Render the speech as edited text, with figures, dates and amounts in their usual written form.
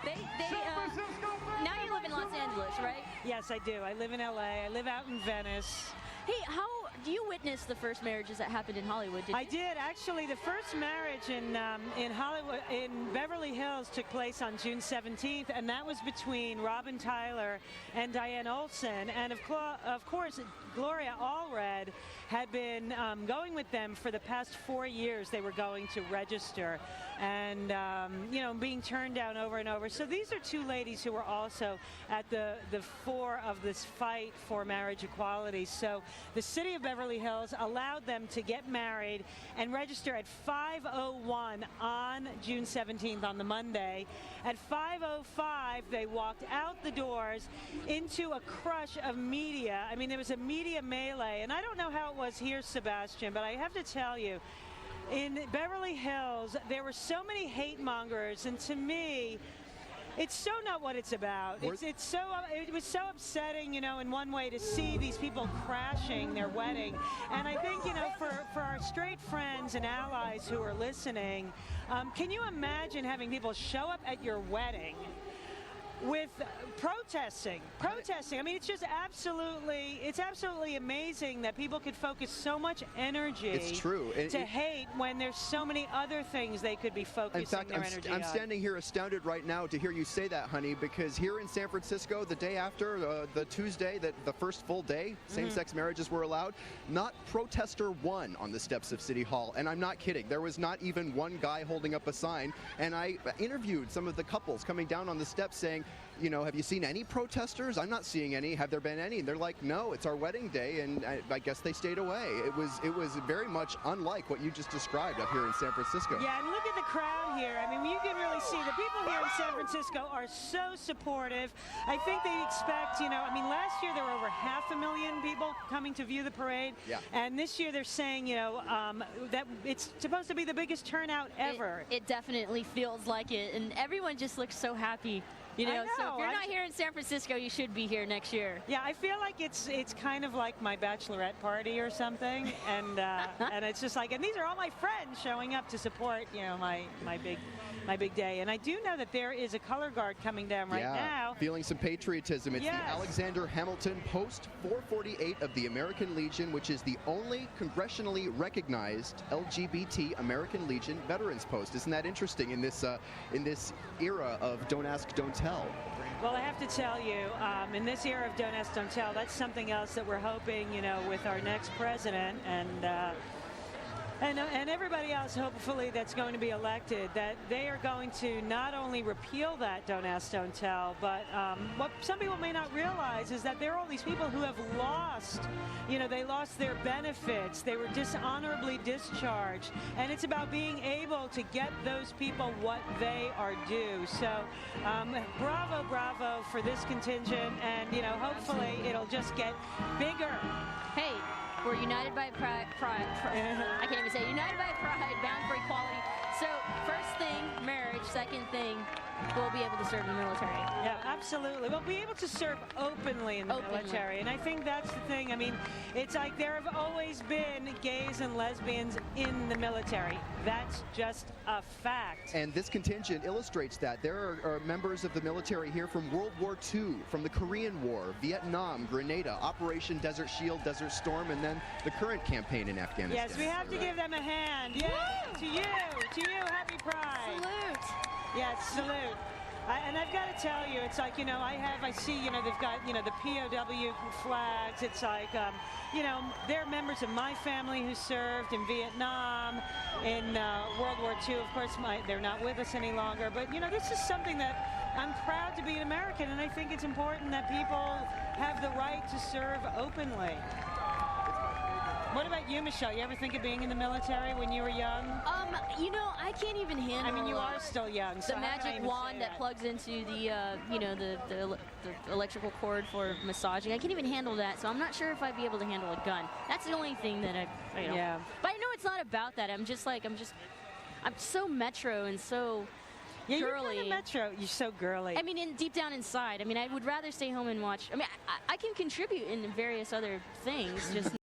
Now you live in Los Angeles, right? Yes, I do. I live in LA. I live out in Venice. Hey, how do you witness the first marriages that happened in Hollywood? I did. Actually, the first marriage in Hollywood, in Beverly Hills, took place on June 17th, and that was between Robin Tyler and Diane Olsen. And of course, Gloria Allred had been going with them for the past 4 years. They were going to register and, you know, being turned down over and over. So these are two ladies who were also at the fore of this fight for marriage equality. So the city of Beverly Hills allowed them to get married and register at 5:01 on June 17th, on the Monday. At 5:05, they walked out the doors into a crush of media. I mean, there was a media melee, and I don't know how it was here, Sebastian, but I have to tell you, in Beverly Hills, there were so many hate mongers, and to me, it's so not what it's about. It was so upsetting, you know, in one way to see these people crashing their wedding. And I think, you know, for our straight friends and allies who are listening, can you imagine having people show up at your wedding with protesting? I mean, it's just absolutely amazing that people could focus so much energy to hate when there's so many other things they could be focusing their energy on. I'm standing here astounded right now to hear you say that, honey, because here in San Francisco, the day after, the Tuesday, the first full day, same-sex marriages were allowed, not protester one on the steps of City Hall. And I'm not kidding. There was not even one guy holding up a sign. And I interviewed some of the couples coming down on the steps saying, you know, have you seen any protesters? I'm not seeing any. Have there been any? And they're like, no, it's our wedding day, and I guess they stayed away. It was very much unlike what you just described up here in San Francisco. Yeah, and look at the crowd here. I mean, you can really see the people here in San Francisco are so supportive. I think they expect, you know, I mean, last year there were over 500,000 people coming to view the parade. Yeah. And this year they're saying, you know, that it's supposed to be the biggest turnout ever. It definitely feels like it, and everyone just looks so happy. You know, so if you're not here in San Francisco, you should be here next year. Yeah, I feel like it's kind of like my bachelorette party or something, and and it's just like, and these are all my friends showing up to support, you know, my big day. And I do know that there is a color guard coming down right now. Feeling some patriotism. It's the Alexander Hamilton Post 448 of the American Legion, which is the only congressionally recognized LGBT American Legion Veterans Post. Isn't that interesting in this era of Don't Ask, Don't Tell? Well, I have to tell you, in this era of Don't Ask, Don't Tell, that's something else that we're hoping, you know, with our next president and everybody else, hopefully, that's going to be elected, that they are going to not only repeal that Don't Ask, Don't Tell, but what some people may not realize is that there are all these people who have lost, you know, they lost their benefits, they were dishonorably discharged, and it's about being able to get those people what they are due. So, bravo, bravo for this contingent, and, you know, hopefully it'll just get bigger. Hey, we're united by pride. I can't even say united by pride, bound for equality. So first thing, marriage. Second thing, we'll be able to serve in the military. Yeah, absolutely. We'll be able to serve openly in the military. And I think that's the thing. I mean, it's like there have always been gays and lesbians in the military. That's just a fact. And this contingent illustrates that. There are members of the military here from World War II, from the Korean War, Vietnam, Grenada, Operation Desert Shield, Desert Storm, and then the current campaign in Afghanistan. Yes, we have to give them a hand. Yeah, to you, happy pride. Salute. Yes, salute. And I've got to tell you, it's like, you know, I see, you know, they've got, you know, the POW flags. It's like, you know, they're members of my family who served in Vietnam, in World War II. Of course, they're not with us any longer. But, you know, this is something that I'm proud to be an American, and I think it's important that people have the right to serve openly. What about you, Michelle? You ever think of being in the military when you were young? You know, I can't even handle. I mean, you are still young. So the magic wand that plugs into the, you know, the electrical cord for massaging. I can't even handle that, so I'm not sure if I'd be able to handle a gun. That's the only thing that I know. Yeah. But I know it's not about that. I'm so metro and so. Yeah, girly. you're kind of metro. You're so girly. I mean, deep down inside. I mean, I would rather stay home and watch. I mean, I can contribute in various other things, just.